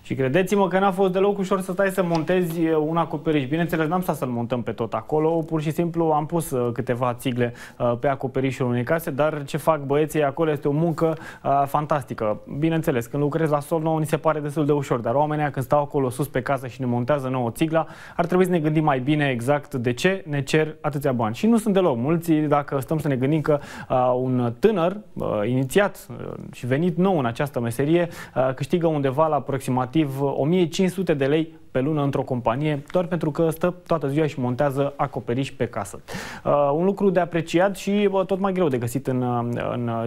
Și credeți-mă că n-a fost deloc ușor să stai să montezi un acoperiș. Bineînțeles, n-am stat să-l montăm pe tot acolo, pur și simplu am pus câteva țigle pe acoperișul unei case, dar ce fac băieții acolo este o muncă fantastică. Bineînțeles, când lucrezi la sol, nouă ni se pare destul de ușor, dar oamenii când stau acolo sus pe casă și ne montează nouă țigla, ar trebui să ne gândim mai bine exact de ce ne cer atâția bani. Și nu sunt deloc mulți, dacă stăm să ne gândim că un tânăr inițiat și venit nou în această meserie câștigă undeva la aproximativ 1500 de lei pe lună într-o companie, doar pentru că stă toată ziua și montează acoperiș pe casă. Un lucru de apreciat și tot mai greu de găsit în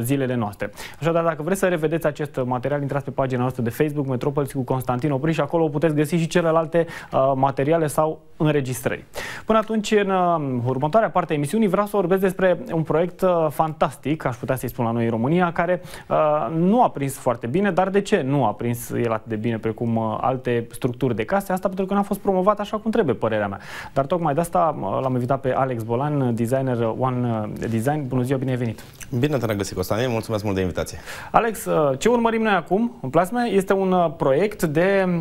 zilele noastre. Așadar, dacă vreți să revedeți acest material, intrați pe pagina noastră de Facebook, Metropolis cu Constantin Opriș, și acolo puteți găsi și celelalte materiale sau înregistrări. Până atunci, în următoarea parte a emisiunii, vreau să vorbesc despre un proiect fantastic, aș putea să-i spun la noi în România, care nu a prins foarte bine, dar de ce nu a prins el atât de bine precum alte structuri de case? Asta pentru că n-a fost promovat așa cum trebuie, părerea mea. Dar tocmai de asta l-am invitat pe Alex Bolan, designer One Design. Bună ziua, bine ai venit! Bine te-am găsit, Constantin, mulțumesc mult de invitație. Alex, ce urmărim noi acum în Plasme este un proiect de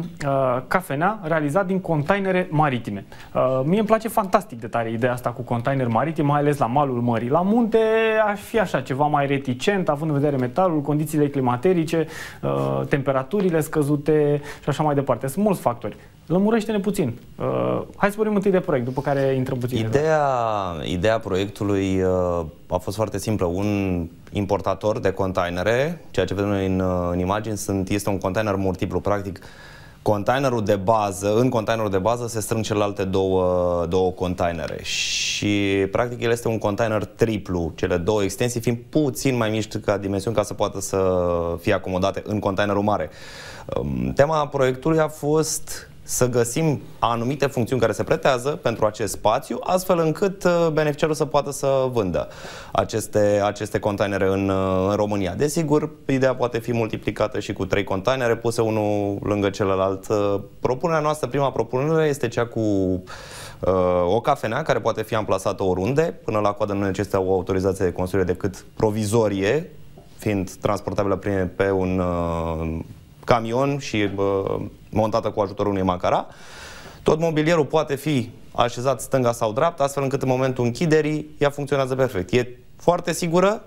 cafenea realizat din containere maritime. Mie îmi place fantastic de tare ideea asta cu container maritim, mai ales la malul mării. La munte aș fi așa ceva mai reticent, având în vedere metalul, condițiile climaterice, temperaturile scăzute și așa mai departe. Sunt mulți factori. Lămurește-ne puțin. Hai să vorbim întâi de proiect, după care intrăm puțin. Ideea proiectului a fost foarte simplă. Un importator de containere, ceea ce vedem noi în imagini, este un container multiplu. Practic, în containerul de bază se strâng celelalte două containere. Și practic el este un container triplu, cele două extensii fiind puțin mai mici ca dimensiuni ca să poată să fie acomodate în containerul mare. Tema proiectului a fost să găsim anumite funcțiuni care se pretează pentru acest spațiu, astfel încât beneficiarul să poată să vândă aceste containere în România. Desigur, ideea poate fi multiplicată și cu 3 containere puse unul lângă celălalt. Propunerea noastră, prima propunere, este cea cu o cafenea care poate fi amplasată oriunde. Până la coadă nu necesită o autorizație de construire decât provizorie, fiind transportabilă pe un camion și montată cu ajutorul unui macara. Tot mobilierul poate fi așezat stânga sau dreapta, astfel încât în momentul închiderii ea funcționează perfect. E foarte sigură,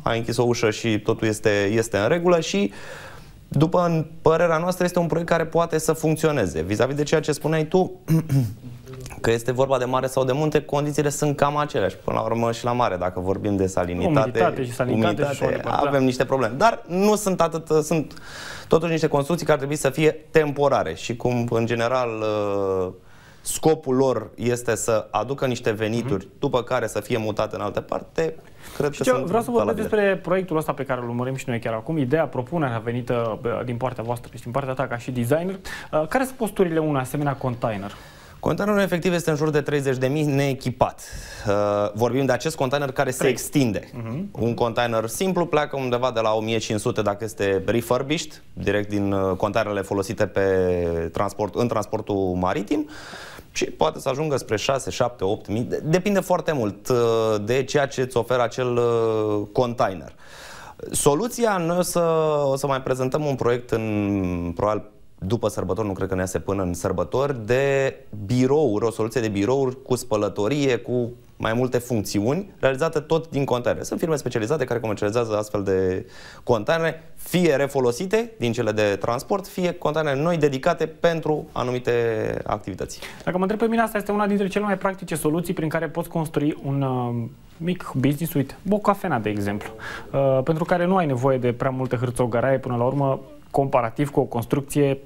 ai închis o ușă și totul este în regulă și, după părerea noastră, este un proiect care poate să funcționeze. Vis-a-vis de ceea ce spuneai tu, că este vorba de mare sau de munte, condițiile sunt cam aceleași. Până la urmă și la mare, dacă vorbim de salinitate, umiditate, avem niște probleme. Dar nu sunt atât, sunt totuși niște construcții care ar trebui să fie temporare și cum în general scopul lor este să aducă niște venituri, după care să fie mutate în altă parte, cred că sunt vreau să vorbesc despre proiectul ăsta pe care îl urmărim și noi chiar acum. Ideea, propunerea venită din partea voastră și din partea ta ca și designer. Care sunt posturile unui asemenea container? Containerul efectiv este în jur de 30.000 neechipat. Vorbim de acest container care se extinde. Un container simplu pleacă undeva de la 1500 dacă este refurbished, direct din containerele folosite în transportul maritim, și poate să ajungă spre 6, 7, 8.000. Depinde foarte mult de ceea ce îți oferă acel container. Soluția, noi o să mai prezentăm un proiect probabil după sărbători, nu cred că ne iese până în sărbători, de birouri, o soluție de birouri cu spălătorie, cu mai multe funcțiuni, realizate tot din containere. Sunt firme specializate care comercializează astfel de containere, fie refolosite din cele de transport, fie containere noi dedicate pentru anumite activități. Dacă mă întreb pe mine, asta este una dintre cele mai practice soluții prin care poți construi un mic business, uite, o cafenea, de exemplu, pentru care nu ai nevoie de prea multe hârțogăraie, până la urmă, comparativ cu o construcție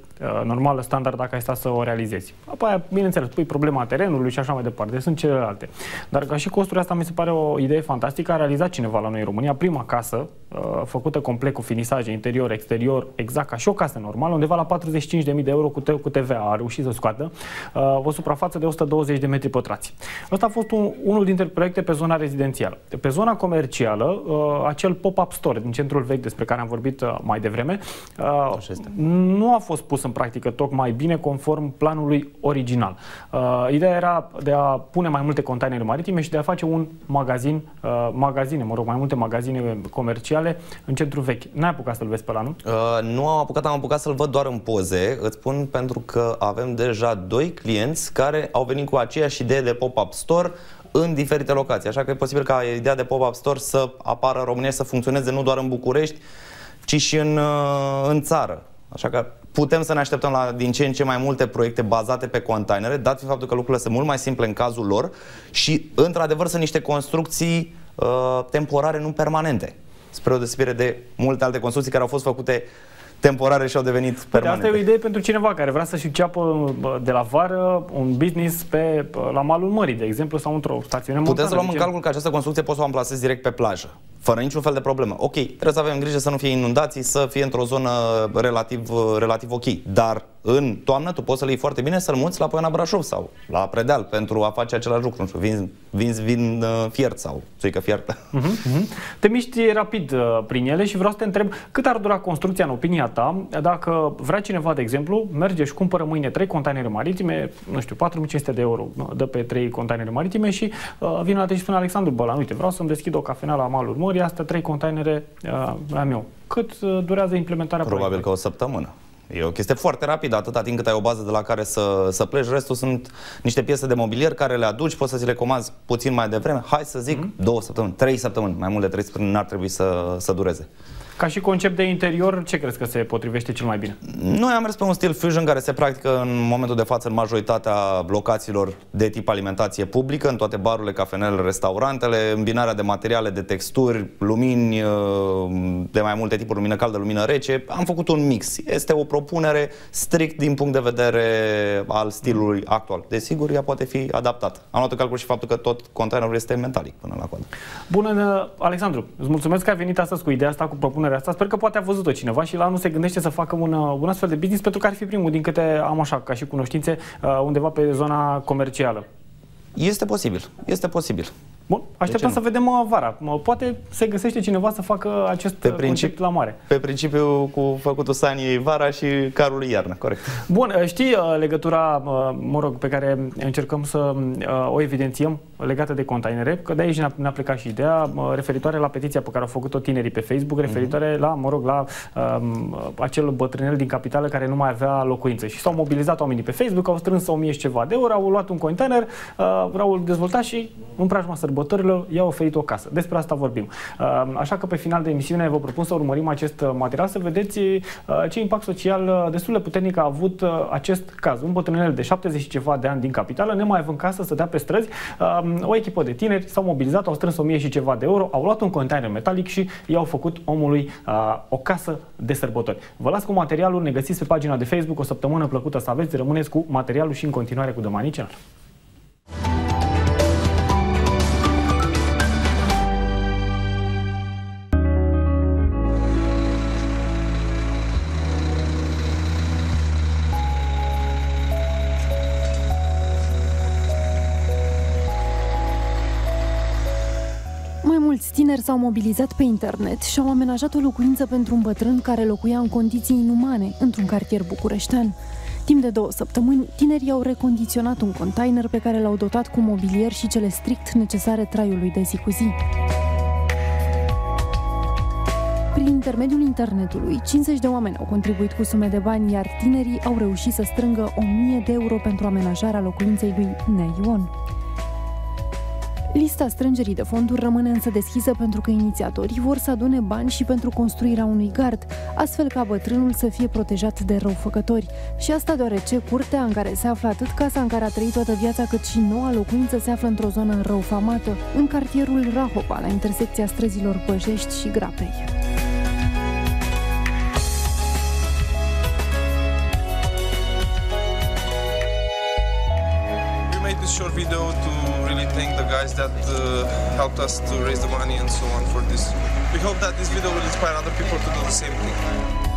normală, standard, dacă ai sta să o realizezi. Apoi, bineînțeles, pui problema terenului și așa mai departe. Sunt celelalte. Dar ca și costurile asta mi se pare o idee fantastică. A realizat cineva la noi în România prima casă, făcută complet cu finisaje interior, exterior, exact ca și o casă normală, undeva la 45.000 de euro cu TVA. A reușit să scoată o suprafață de 120 de metri pătrați. Ăsta a fost unul dintre proiecte pe zona rezidențială. Pe zona comercială, acel pop-up store din centrul vechi despre care am vorbit mai devreme, nu a fost pus în în practică tocmai bine conform planului original. Ideea era de a pune mai multe containere maritime și de a face un magazine, mai multe magazine comerciale în centru vechi. N-ai apucat să-l vezi pe ăla, nu? Nu am apucat să-l văd doar în poze. Îți spun pentru că avem deja 2 clienți care au venit cu aceeași idee de pop-up store în diferite locații. Așa că e posibil ca ideea de pop-up store să apară în România, să funcționeze nu doar în București, ci și în țară. Așa că putem să ne așteptăm la din ce în ce mai multe proiecte bazate pe containere, dat fiind faptul că lucrurile sunt mult mai simple în cazul lor și, într-adevăr, sunt niște construcții temporare, nu permanente, spre o deosebire de multe alte construcții care au fost făcute temporare și au devenit permanente. Asta e o idee pentru cineva care vrea să-și înceapă de la vară un business la malul mării, de exemplu, sau într-o stațiune montană. Putem să luăm în calcul că această construcție poți să o amplasezi direct pe plajă, fără niciun fel de problemă. Ok, trebuie să avem grijă să nu fie inundații, să fie într-o zonă relativ ok. Dar în toamnă tu poți să-l iei foarte bine, să-l muți la Poiana Brașov sau la Predeal pentru a face același lucru. Nu știu, vinzi vin fiert sau țuică fiertă. Te miști rapid prin ele și vreau să te întreb cât ar dura construcția în opinia ta dacă vrea cineva, de exemplu, merge și cumpără mâine 3 containere maritime, nu știu, 4.500 de euro, dă pe 3 containere maritime și vine la te și spune: Alexandru Bălan, uite, vreau să-mi deschid o cafenea la malul mării, astea 3 containere la meu. Cât durează implementarea probabil că o săptămână. E o chestie foarte rapidă, atâta timp cât ai o bază de la care să pleci. Restul sunt niște piese de mobilier care le aduci, poți să ți le comanzi puțin mai devreme. Hai să zic 2 săptămâni, 3 săptămâni, mai mult de 3 săptămâni n-ar trebui să dureze. Ca și concept de interior, ce crezi că se potrivește cel mai bine? Noi am mers pe un stil fusion care se practică în momentul de față în majoritatea locațiilor de tip alimentație publică, în toate barurile, cafenelele, restaurantele, îmbinarea de materiale, de texturi, lumini de mai multe tipuri, lumină caldă, lumină rece. Am făcut un mix. Este o propunere strict din punct de vedere al stilului actual. Desigur, ea poate fi adaptată. Am luat în calcul și faptul că tot containerul este metalic până la coadă. Bună, Alexandru! Îți mulțumesc că ai venit astăzi cu ideea asta, cu propunerea asta. Sper că poate a văzut-o cineva și la anul se gândește să facă un astfel de business, pentru că ar fi primul, din câte am așa, ca și cunoștințe, undeva pe zona comercială. Este posibil. Este posibil. Bun, așteptăm să vedem vara. Poate se găsește cineva să facă acest concept la mare. Pe principiu cu făcutul Saniei vara și carului iarnă, corect. Bun, știi legătura, pe care încercăm să o evidențiem legată de containere, că de aici ne-a plecat și ideea referitoare la petiția pe care au făcut-o tinerii pe Facebook, referitoare la acel bătrânel din capitală care nu mai avea locuință. Și s-au mobilizat oamenii pe Facebook, au strâns 1000 și ceva de euro, au luat un container, l-au dezvoltat și în preajma sărbătorilor i-au oferit o casă. Despre asta vorbim. Așa că pe final de emisiune vă propun să urmărim acest material, să vedeți ce impact social destul de puternic a avut acest caz. Un bătrânel de 70 și ceva de ani din capitală, nemai având casă, stătea pe străzi. O echipă de tineri s-au mobilizat, au strâns 1000 și ceva de euro, au luat un container metalic și i-au făcut omului o casă de sărbători. Vă las cu materialul, ne găsiți pe pagina de Facebook. O săptămână plăcută să aveți, rămâneți cu materialul și în continuare cu The Money Channel. Mulți tineri s-au mobilizat pe internet și au amenajat o locuință pentru un bătrân care locuia în condiții inumane într-un cartier bucureștean. Timp de 2 săptămâni, tinerii au recondiționat un container pe care l-au dotat cu mobilier și cele strict necesare traiului de zi cu zi. Prin intermediul internetului, 50 de oameni au contribuit cu sume de bani, iar tinerii au reușit să strângă 1000 de euro pentru amenajarea locuinței lui Nea Ion. Lista strângerii de fonduri rămâne însă deschisă pentru că inițiatorii vor să adune bani și pentru construirea unui gard, astfel ca bătrânul să fie protejat de răufăcători. Și asta deoarece curtea în care se află atât casa în care a trăit toată viața, cât și noua locuință se află într-o zonă răufamată, în cartierul Rahopa, la intersecția străzilor Băjești și Grapei. This short video to really thank the guys that helped us to raise the money and so on for this. We hope that this video will inspire other people to do the same thing.